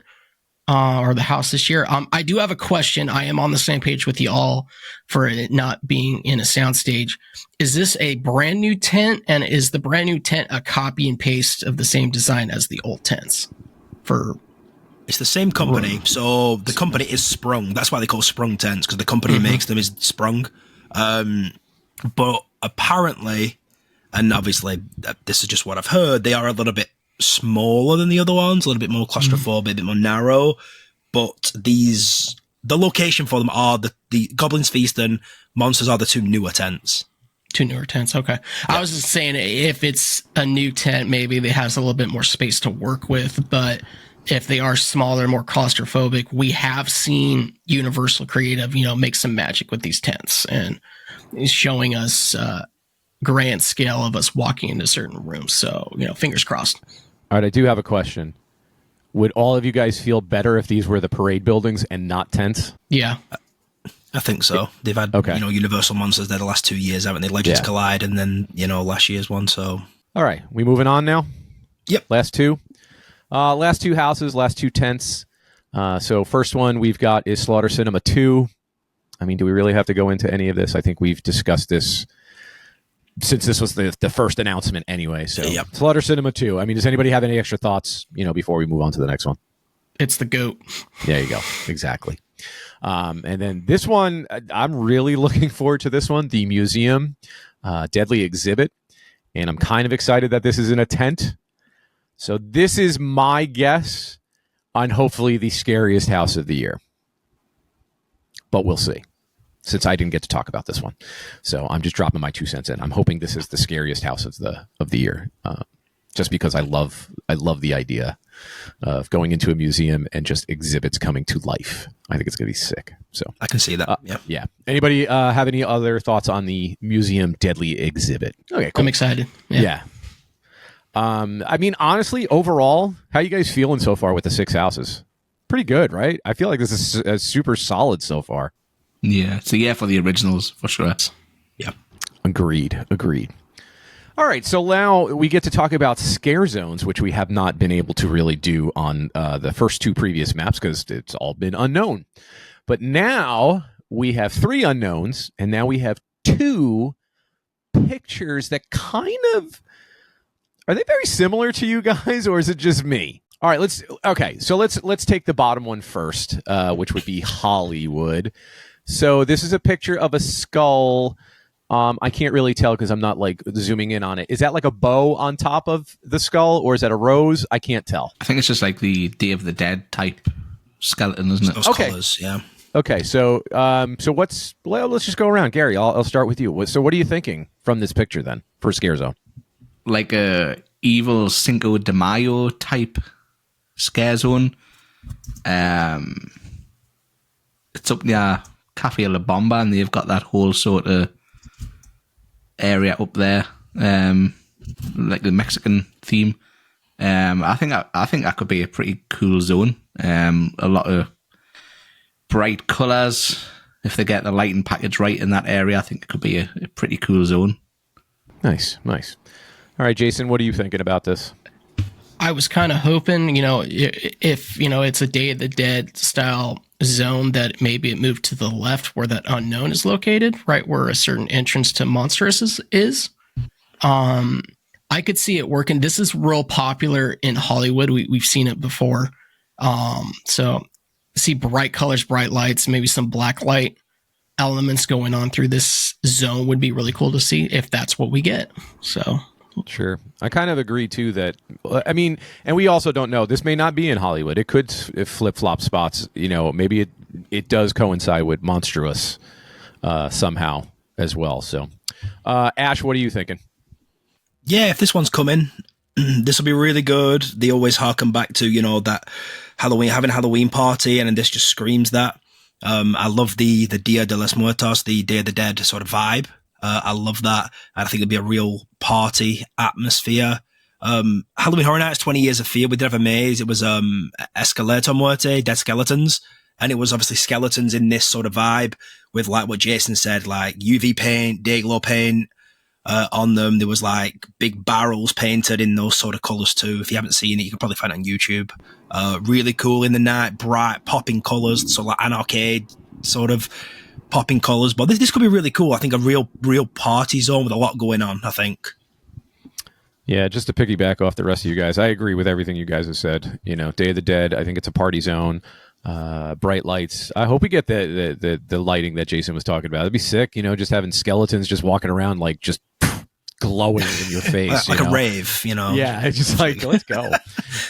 Or the house this year. I do have a question. I am on the same page with you all for it not being in a soundstage. Is this a brand new tent? And is the brand new tent a copy and paste of the same design as the old tents? It's the same company. So the company is Sprung. That's why they call Sprung tents, because the company makes them is Sprung. But apparently, and obviously this is just what I've heard, they are a little bit smaller than the other ones, a little bit more claustrophobic, a bit more narrow, but the location for them are the Goblin's Feast and Monsters are the two newer tents. Two newer tents, okay. Yeah. I was just saying, if it's a new tent, maybe it has a little bit more space to work with, but if they are smaller, more claustrophobic, we have seen Universal Creative, make some magic with these tents, and is showing us grand scale of us walking into certain rooms, so, fingers crossed. All right, I do have a question. Would all of you guys feel better if these were the parade buildings and not tents? Yeah. I think so. They've had, Universal Monsters there the last 2 years, haven't they? Legends Collide and then, last year's one. So, all right, we moving on now? Yep. Last two houses, last two tents. So first one we've got is Slaughter Cinema 2. I mean, do we really have to go into any of this? I think we've discussed this since this was the first announcement anyway. So Slaughter Cinema 2. I mean, does anybody have any extra thoughts, before we move on to the next one? It's the GOAT. There you go. Exactly. And then this one, I'm really looking forward to this one, the Museum Deadly Exhibit. And I'm kind of excited that this is in a tent. So this is my guess on hopefully the scariest house of the year. But we'll see, since I didn't get to talk about this one. So I'm just dropping my 2 cents in. I'm hoping this is the scariest house of the year, just because I love the idea of going into a museum and just exhibits coming to life. I think it's going to be sick. So I can see that. Yeah. Anybody have any other thoughts on the Museum Deadly Exhibit? Okay, cool. I'm excited. Yeah. I mean, honestly, overall, how you guys feeling so far with the 6 houses? Pretty good, right? I feel like this is super solid so far. Yeah. So yeah, for the originals, for sure. Yeah. Agreed. All right, so now we get to talk about scare zones, which we have not been able to really do on the first 2 previous maps because it's all been unknown. But now we have 3 unknowns, and now we have 2 pictures that kind of... Are they very similar to you guys, or is it just me? All right, let's take the bottom one first, which would be Hollywood. So this is a picture of a skull. I can't really tell because I'm not like zooming in on it. Is that like a bow on top of the skull, or is that a rose? I can't tell. I think it's just like the Day of the Dead type skeleton, isn't it? Those colors, yeah. Okay, so let's just go around. Gary, I'll start with you. So what are you thinking from this picture then for Scare Zone? Like a evil Cinco de Mayo type scare zone. It's up near Cafe La Bomba, and they've got that whole sort of area up there, like the Mexican theme. I think that could be a pretty cool zone. A lot of bright colours. If they get the lighting package right in that area, I think it could be a pretty cool zone. Nice. All right, Jason, what are you thinking about this? I was kind of hoping, if, it's a Day of the Dead style zone, that maybe it moved to the left where that unknown is located, right where a certain entrance to Monstrous is. I could see it working. This is real popular in Hollywood. We've seen it before. So see bright colors, bright lights, maybe some black light elements going on through this zone would be really cool to see if that's what we get. So... Sure. I kind of agree, too, that, I mean, and we also don't know. This may not be in Hollywood. It could flip-flop spots. Maybe it does coincide with Monstrous somehow as well. So, Ash, what are you thinking? Yeah, if this one's coming, this will be really good. They always harken back to, that having a Halloween party, and this just screams that. I love the Dia de los Muertos, the Day of the Dead sort of vibe. I love that. I think it'd be a real party atmosphere. Halloween Horror Nights, 20 Years of Fear. We did have a maze. It was Esqueleto Muerte, Dead Skeletons. And it was obviously skeletons in this sort of vibe with, like what Jason said, like UV paint, Dayglow paint on them. There was like big barrels painted in those sort of colors too. If you haven't seen it, you can probably find it on YouTube. Really cool in the night, bright, popping colors. So like an arcade sort of popping colors, but this could be really cool. I think a real party zone with a lot going on, I think. Yeah, just to piggyback off the rest of you guys, I agree with everything you guys have said. Day of the Dead, I think it's a party zone. Bright lights. I hope we get the lighting that Jason was talking about. It'd be sick, just having skeletons just walking around like just glowing in your face. like a rave, Yeah, it's just like, let's go.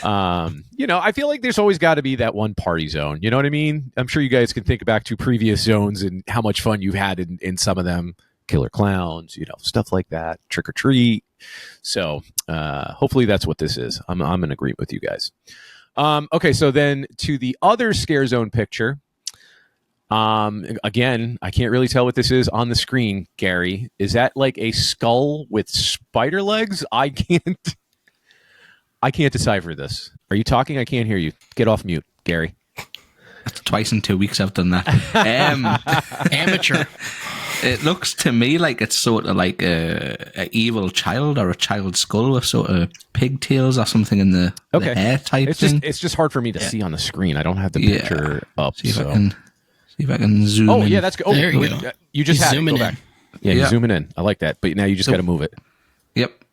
I feel like there's always got to be that one party zone. You know what I mean? I'm sure you guys can think back to previous zones and how much fun you've had in some of them. Killer clowns, stuff like that. Trick or treat. So hopefully that's what this is. I'm in agreement with you guys. Okay, so then to the other scare zone picture. Again, I can't really tell what this is on the screen, Gary. Is that like a skull with spider legs? I can't. I can't decipher this. Are you talking? I can't hear you. Get off mute, Gary. That's twice in 2 weeks I've done that. Amateur. It looks to me like it's sort of like a evil child or a child's skull with sort of pigtails or something in the hair type thing. It's just hard for me to see on the screen. I don't have the picture up. See if I can zoom in. Oh, yeah, that's good. Oh, There you go. You just had zooming it. Go in. back. Yeah, you're zooming in. I like that. But now you just got to move it. Yep.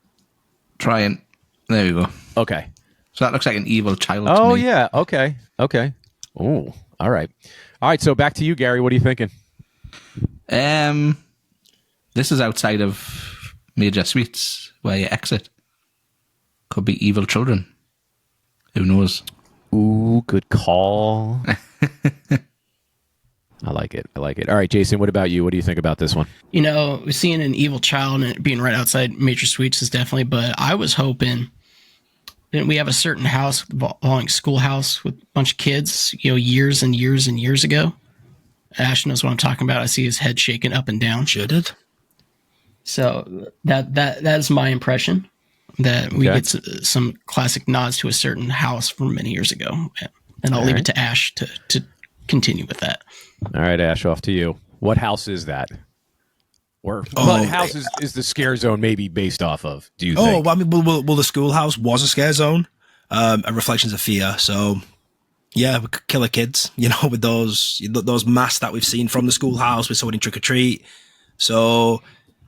Try and... There you go. Okay. So that looks like an evil child to Oh, me. yeah. Okay. Oh, all right. All right, so back to you, Gary. What are you thinking? This is outside of major suites where you exit. Could be evil children. Who knows? Ooh, good call. I like it. All right, Jason, what about you? What do you think about this one? Seeing an evil child and it being right outside major suites is definitely, but I was hoping that we have a certain house, belonging schoolhouse with a bunch of kids, years and years and years ago. Ash knows what I'm talking about. I see his head shaking up and down. Sure did. So that is my impression, that we get some classic nods to a certain house from many years ago. And I'll leave it to Ash to continue with that. All right, Ash, off to you. What house is that? Or what house is the scare zone maybe based off of, do you think? Well, I mean, well, the schoolhouse was a scare zone, and Reflections of Fear. So, yeah, we could kill our kids, with those masks that we've seen from the schoolhouse. We saw it in Trick or Treat. So,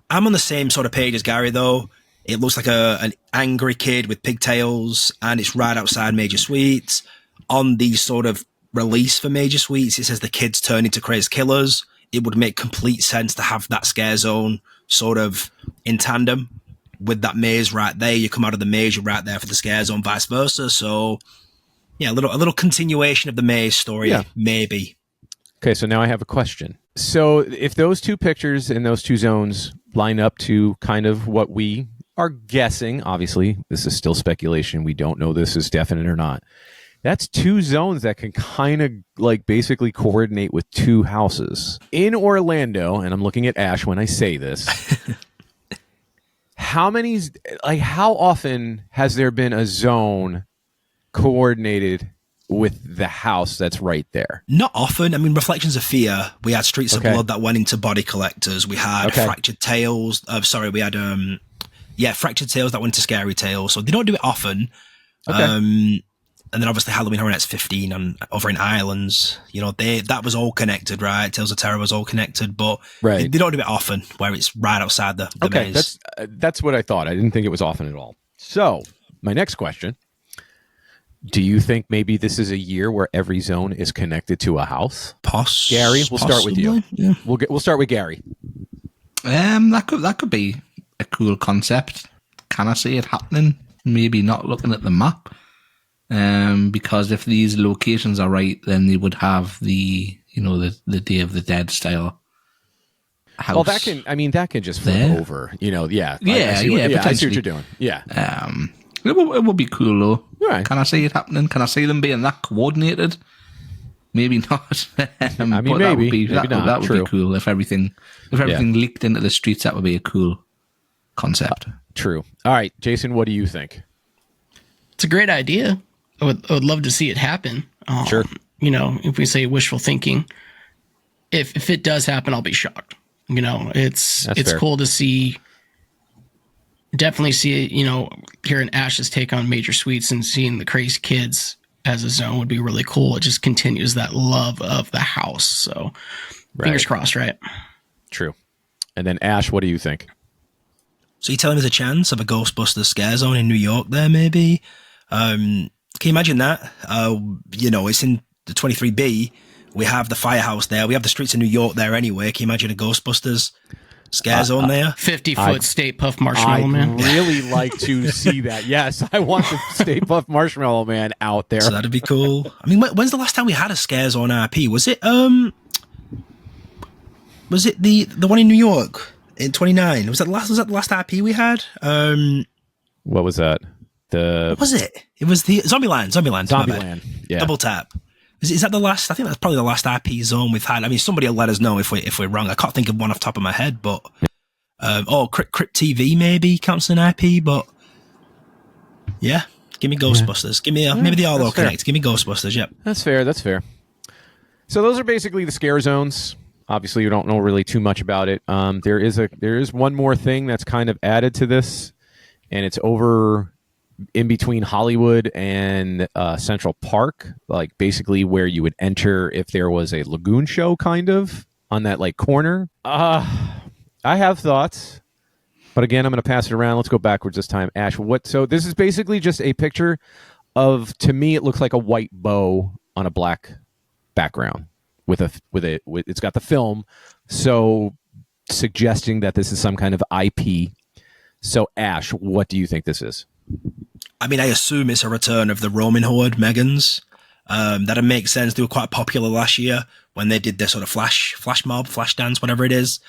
I'm on the same sort of page as Gary, though. It looks like an angry kid with pigtails, and it's right outside Major Suites. On the sort of release for Major Suites, it says the kids turn into crazed killers. It would make complete sense to have that scare zone sort of in tandem with that maze right there. You come out of the maze, you're right there for the scare zone, vice versa. So, yeah, a little continuation of the maze story, maybe. Okay, so now I have a question. So if those two pictures in those two zones line up to kind of what we are guessing, obviously, this is still speculation. We don't know this is definite or not. That's two zones that can kind of like basically coordinate with two houses. In Orlando, and I'm looking at Ash when I say this, how often has there been a zone coordinated with the house that's right there? Not often. I mean, Reflections of Fear, we had Streets of Blood that went into Body Collectors. We had Fractured Tales. We had Fractured Tales that went to Scary Tales. So they don't do it often. Okay. And then obviously Halloween Horror Nights 15 and over in Islands, that was all connected, right? Tales of Terror was all connected, but they don't do it often where it's right outside the maze. That's what I thought. I didn't think it was often at all. So my next question, do you think maybe this is a year where every zone is connected to a house? Gary, we'll start with you. Yeah. We'll start with Gary. That could be a cool concept. Can I see it happening? Maybe not looking at the map. Because if these locations are right, then they would have the Day of the Dead style house. Well, that can just flip over, I see what you're doing. Yeah. It would be cool though. Right. Can I see it happening? Can I see them being that coordinated? Maybe not. Maybe not. That would be cool if everything leaked into the streets. That would be a cool concept. True. All right, Jason, what do you think? It's a great idea. I would love to see it happen. Sure. If we say wishful thinking, if it does happen, I'll be shocked. It's fair. cool to see. Definitely see it. Hearing Ash's take on Major Suites and seeing the crazy kids as a zone would be really cool. It just continues that love of the house. So fingers crossed, right? True. And then Ash, what do you think? So you're telling us a chance of a Ghostbusters scare zone in New York there, maybe? Can you imagine that? It's in the 23B. We have the firehouse there. We have the streets of New York there anyway. Can you imagine a Ghostbusters scare zone there? 50-foot Stay Puft Marshmallow Man. I'd really like to see that. Yes, I want the Stay Puft Marshmallow Man out there. So that'd be cool. I mean, when's the last time we had a scare zone RP? Was it the one in New York in 29? Was that the last RP we had? What was that? What was it? It was the Zombieland. Zombieland. Yeah. Double Tap. Is that the last? I think that's probably the last RP zone we've had. I mean, somebody will let us know if we're wrong. I can't think of one off the top of my head, but Crypt TV maybe counts as an IP, but yeah, Give me Ghostbusters. Give me maybe the Arlo that's fair. Connect. Give me Ghostbusters. Yep. That's fair. So those are basically the scare zones. Obviously, you don't know really too much about it. There is one more thing that's kind of added to this, and it's over in between Hollywood and Central Park, like basically where you would enter if there was a lagoon show, kind of on that like corner. I have thoughts. But again, I'm going to pass it around. Let's go backwards this time. Ash, so this is basically just a picture of, to me, it looks like a white bow on a black background it's got the film. So suggesting that this is some kind of IP. So Ash, what do you think this is? I mean, I assume it's a return of the Roman Horde Megans. That'd make sense. They were quite popular last year when they did their sort of flash mob, flash dance, whatever it is.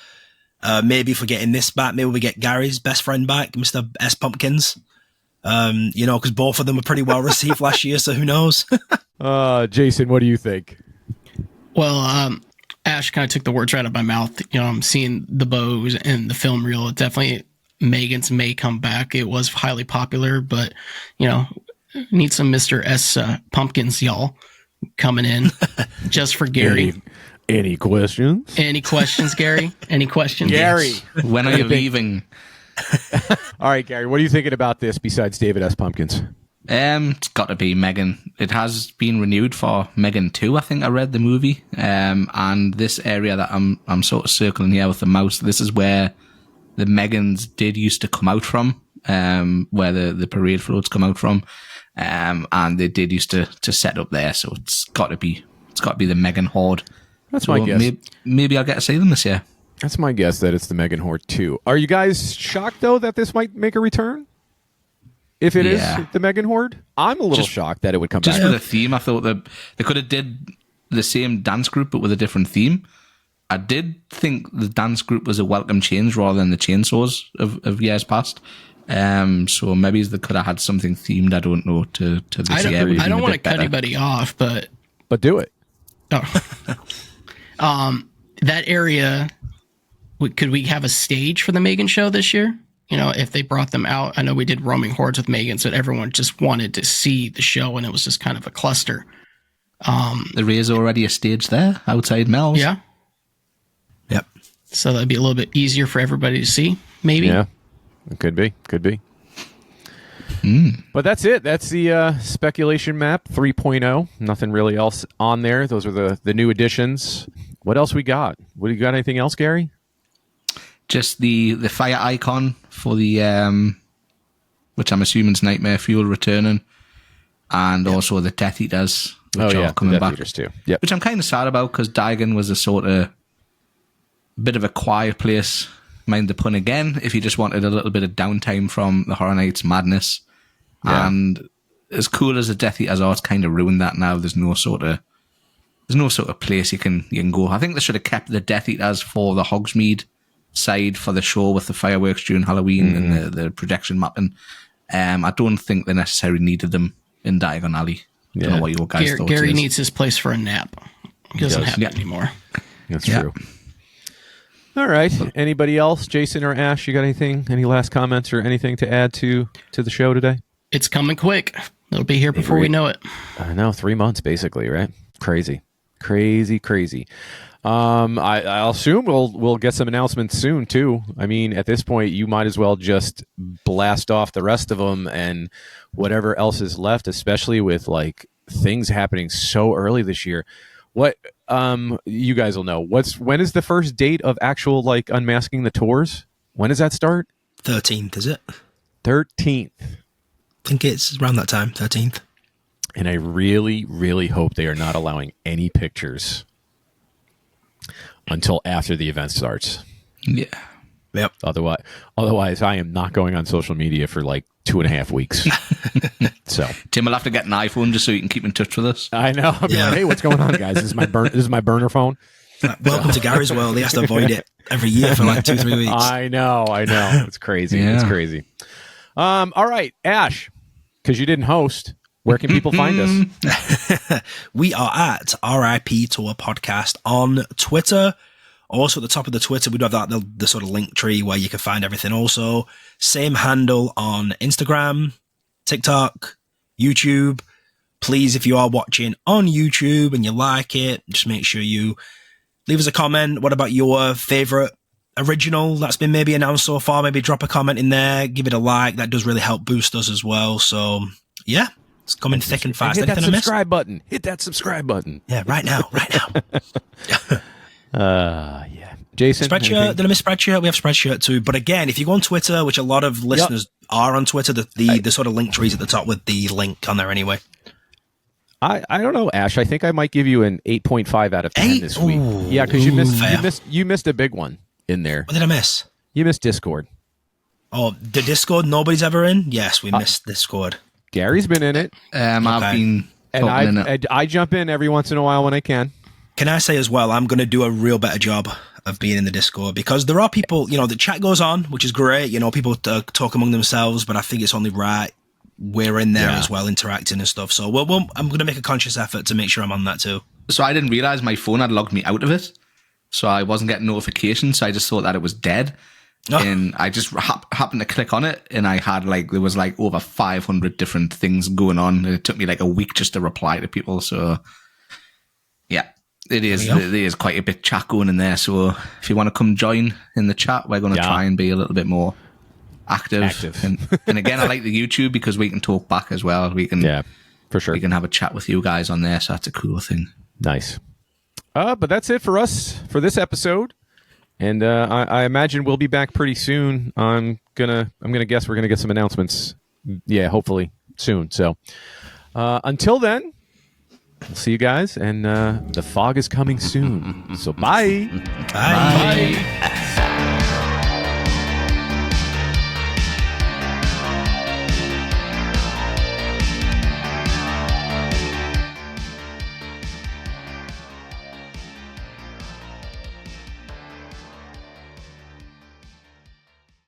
Maybe if we're getting this back, maybe we get Gary's best friend back, Mr. S. Pumpkins. Because both of them were pretty well received last year, so who knows? Jason, what do you think? Well, Ash kind of took the words right out of my mouth. I'm seeing the bows and the film reel. Definitely Megan's may come back. It was highly popular, but, need some Mr. S. Pumpkins, y'all, coming in just for Gary. Any questions? Any questions, Gary? Any questions? Gary, when are you leaving? All right, Gary, what are you thinking about this besides David S. Pumpkins? It's got to be Megan. It has been renewed for Megan 2, I think I read the movie. And this area that I'm sort of circling here with the mouse, this is where the Megans did used to come out from, where the parade floats come out from. And they did used to set up there, so it's got to be the Megan Horde. That's my guess. Maybe I'll get to see them this year. That's my guess that it's the Megan Horde 2. Are you guys shocked, though, that this might make a return? If it is the Megan Horde? I'm a little shocked that it would come back. Just with a theme, I thought that they could have did the same dance group, but with a different theme. I did think the dance group was a welcome change rather than the chainsaws of years past. So maybe they could have had something themed, I don't know, to this year. I don't want to cut anybody off, but do it. That area, could we have a stage for the Megan show this year? If they brought them out, I know we did roaming hordes with Megan, so everyone just wanted to see the show, and it was just kind of a cluster. There is already a stage there outside Mel's. Yeah. Yep. So that'd be a little bit easier for everybody to see, maybe. Yeah, it could be. But that's it. That's the speculation map 3.0. Nothing really else on there. Those are the new additions. What else we got? What do you got? Anything else, Gary? Just the fire icon for the which I'm assuming is Nightmare Fuel returning, and also the Death Eaters, which are coming the Death back. Eaters too. Yep. Which I'm kind of sad about, because Diagon was a sort of bit of a quiet place. Mind the pun again. If you just wanted a little bit of downtime from the Horror Nights madness. Yeah. And as cool as the Death Eaters are, it's kind of ruined that now. There's no sort of place you can go. I think they should have kept the Death Eaters for the Hogsmeade side for the show with the fireworks during Halloween and the projection mapping. I don't think they necessarily needed them in Diagon Alley. I don't know what your guys thought. Gary needs his place for a nap. He doesn't have it anymore. That's true. All right. Anybody else? Jason or Ash, you got anything? Any last comments or anything to add to the show today? It's coming quick. It'll be here before we know it. I know, 3 months basically, right? Crazy. I'll assume we'll get some announcements soon too. I mean, at this point, you might as well just blast off the rest of them and whatever else is left, especially with like things happening so early this year. What you guys will know. When is the first date of actual like unmasking the tours? When does that start? 13th, is it? 13th. I think it's around that time, 13th. And I really, really hope they are not allowing any pictures until after the event starts. Yeah. Yep. Otherwise, I am not going on social media for like 2.5 weeks. So Tim will have to get an iPhone just so you can keep in touch with us. I know. I'll be like, hey, what's going on, guys? This is my burner phone. Welcome to Gary's world. He has to avoid it every year for like 2-3 weeks. I know. It's crazy. Yeah. It's crazy. All right, Ash, because you didn't host, where can people find us? We are at RIP Tour Podcast on Twitter. Also, at the top of the Twitter, we do have the sort of link tree where you can find everything. Also, same handle on Instagram, TikTok, YouTube. Please, if you are watching on YouTube and you like it, just make sure you leave us a comment. What about your favorite original that's been maybe announced so far? Maybe drop a comment in there, give it a like. That does really help boost us as well. So yeah, it's coming thick and fast. Hit that subscribe button. Hit that subscribe button. Yeah, right now. Yeah. Jason, Spreadshirt. Did I miss Spreadshirt? We have Spreadshirt too. But again, if you go on Twitter, which a lot of listeners are on Twitter, the sort of link trees at the top with the link on there anyway. I don't know, Ash. I think I might give you an 8.5 out of 10 this week. Yeah, because you missed a big one in there. What did I miss? You missed Discord. Oh, the Discord nobody's ever in? Yes, we missed Discord. Gary's been in it. I've been and in it. I jump in every once in a while when I can. Can I say as well, I'm going to do a real better job of being in the Discord, because there are people, the chat goes on, which is great. People talk among themselves, but I think it's only right we're in there as well, interacting and stuff. So I'm going to make a conscious effort to make sure I'm on that too. So I didn't realize my phone had logged me out of it. So I wasn't getting notifications. So I just thought that it was dead. Oh. And I just happened to click on it, and I had there was over 500 different things going on. And it took me a week just to reply to people. So yeah, there is quite a bit chat going in there. So if you want to come join in the chat, we're going to try and be a little bit more active. And again, I like the YouTube because we can talk back as well. We can, for sure. We can have a chat with you guys on there. So that's a cool thing. Nice. But that's it for us for this episode. And I imagine we'll be back pretty soon. I'm gonna guess we're gonna get some announcements. Yeah, hopefully soon. So until then, we'll see you guys. And the fog is coming soon. So bye. Bye.